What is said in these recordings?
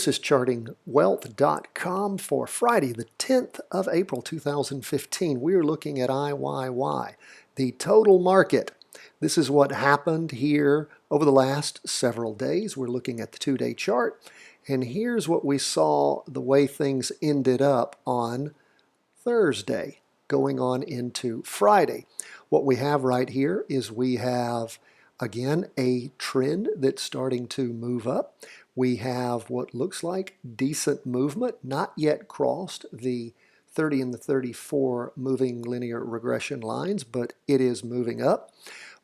This is chartingwealth.com for Friday, the 10th of April, 2015. We are looking at IYY, the total market. This is what happened here over the last several days. We're looking at the two-day chart, and here's what we saw the way things ended up on Thursday, going on into Friday. What we have right here is we have, again, a trend that's starting to move up. We have what looks like decent movement, not yet crossed the 30 and the 34 moving linear regression lines, but it is moving up.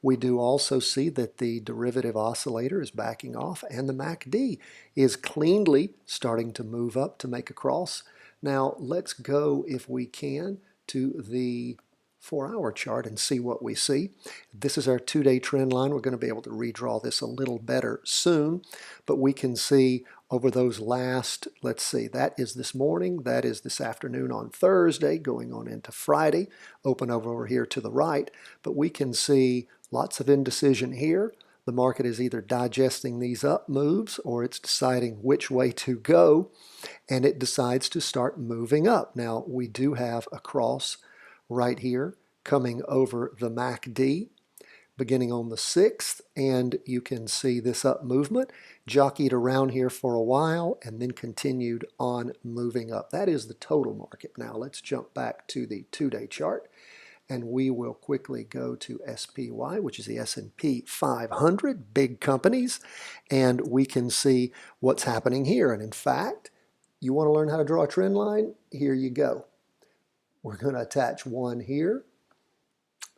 We do also see that the derivative oscillator is backing off, and the MACD is cleanly starting to move up to make a cross. Now let's go, if we can, to the 4-hour chart and see what we see. This is our two-day trend line. We're going to be able to redraw this a little better soon, but we can see over those last, let's see, that is this morning, that is this afternoon on Thursday, going on into Friday, open over here to the right, but we can see lots of indecision here. The market is either digesting these up moves or it's deciding which way to go, and it decides to start moving up. Now, we do have a cross right here coming over the MACD beginning on the 6th, and you can see this up movement jockeyed around here for a while and then continued on moving up. That is the total market. Now let's jump back to the two-day chart, and we will quickly go to SPY, which is the S&P 500, big companies, and we can see what's happening here. And in fact, you want to learn how to draw a trend line? Here you go. We're going to attach one here.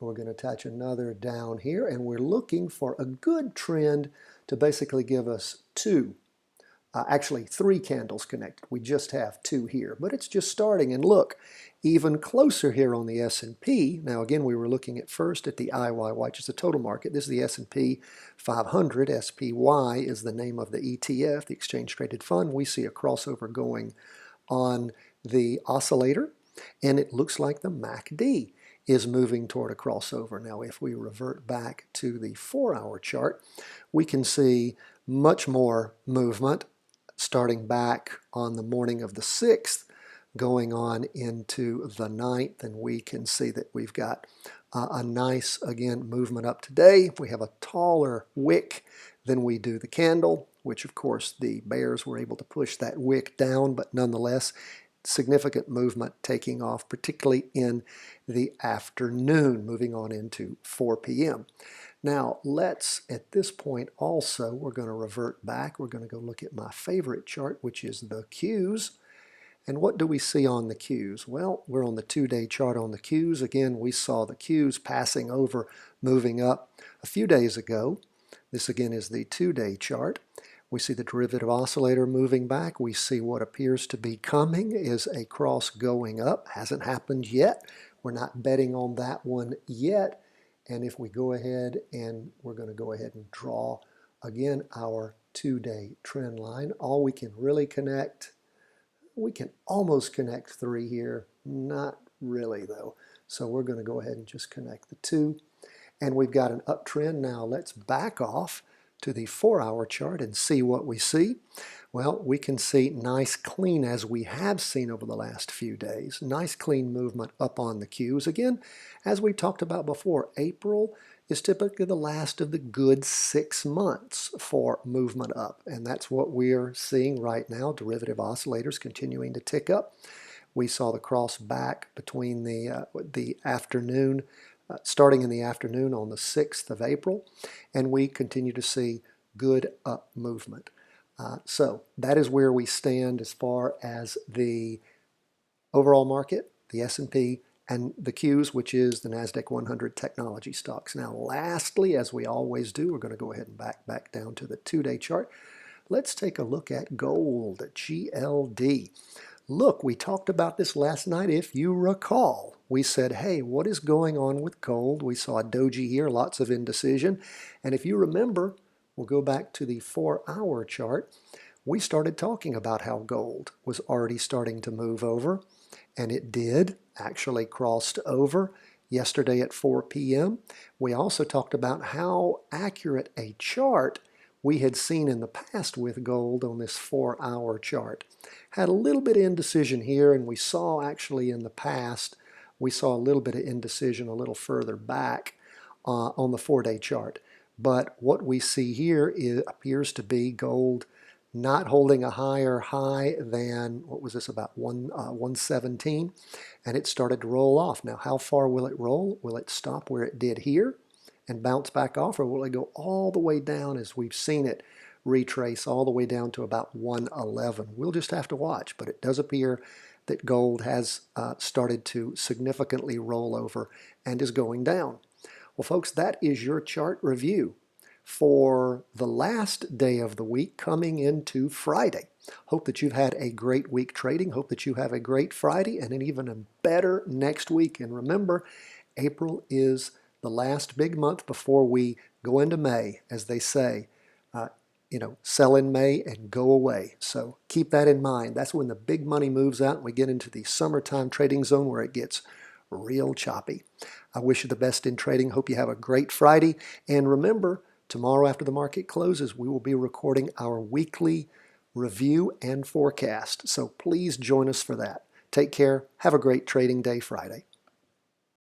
We're going to attach another down here, and we're looking for a good trend to basically give us actually three candles connected. We just have two here, but it's just starting. And look, even closer here on the S&P. Now again, we were looking at first at the IYY, which is the total market. This is the S&P 500. SPY is the name of the ETF, the exchange traded fund. We see a crossover going on the oscillator, and it looks like the MACD is moving toward a crossover. Now, if we revert back to the 4-hour chart, we can see much more movement starting back on the morning of the 6th, going on into the 9th, and we can see that we've got a nice, again, movement up today. We have a taller wick than we do the candle, which of course the bears were able to push that wick down, but nonetheless, significant movement taking off, particularly in the afternoon, moving on into 4 p.m. Now, let's, at this point also, we're going to revert back. We're going to go look at my favorite chart, which is the Qs. And what do we see on the Qs? Well, we're on the two-day chart on the Qs. Again, we saw the Qs passing over, moving up a few days ago. This, again, is the two-day chart. We see the derivative oscillator moving back. We see what appears to be coming is a cross going up. Hasn't happened yet. We're not betting on that one yet. And if we go ahead, and we're going to go ahead and draw, again, our two-day trend line. All we can really connect, we can almost connect three here. Not really, though. So we're going to go ahead and just connect the two. And we've got an uptrend. Now let's back off to the 4-hour chart and see what we see. Well, we can see nice clean, as we have seen over the last few days. Nice clean movement up on the Qs. Again, as we talked about before, April is typically the last of the good 6 months for movement up, and that's what we're seeing right now. Derivative oscillators continuing to tick up. We saw the cross back between the afternoon, starting in the afternoon on the 6th of April, and we continue to see good up movement. So that is where we stand as far as the overall market, the S&P, and the Qs, which is the NASDAQ 100 technology stocks. Now lastly, as we always do, we're going to go ahead and back down to the two-day chart. Let's take a look at gold, GLD. Look, we talked about this last night, if you recall. We said, hey, what is going on with gold? We saw a doji here, lots of indecision. And if you remember, we'll go back to the 4-hour chart. We started talking about how gold was already starting to move over, and it did, actually crossed over yesterday at 4 p.m. We also talked about how accurate a chart we had seen in the past with gold on this 4-hour chart. Had a little bit of indecision here, and we saw actually in the past, we saw a little bit of indecision a little further back on the 4-day chart. But what we see here appears to be gold not holding a higher high than, what was this, about 117, and it started to roll off. Now, how far will it roll? Will it stop where it did here and bounce back off, or will it go all the way down as we've seen it retrace all the way down to about 111? We'll just have to watch, but it does appear that gold has started to significantly roll over and is going down. Well, folks, that is your chart review for the last day of the week coming into Friday. Hope that you've had a great week trading. Hope that you have a great Friday and an even better next week. And remember, April is the last big month before we go into May, as they say. Sell in May and go away. So keep that in mind. That's when the big money moves out and we get into the summertime trading zone where it gets real choppy. I wish you the best in trading. Hope you have a great Friday. And remember, tomorrow after the market closes, we will be recording our weekly review and forecast. So please join us for that. Take care. Have a great trading day Friday.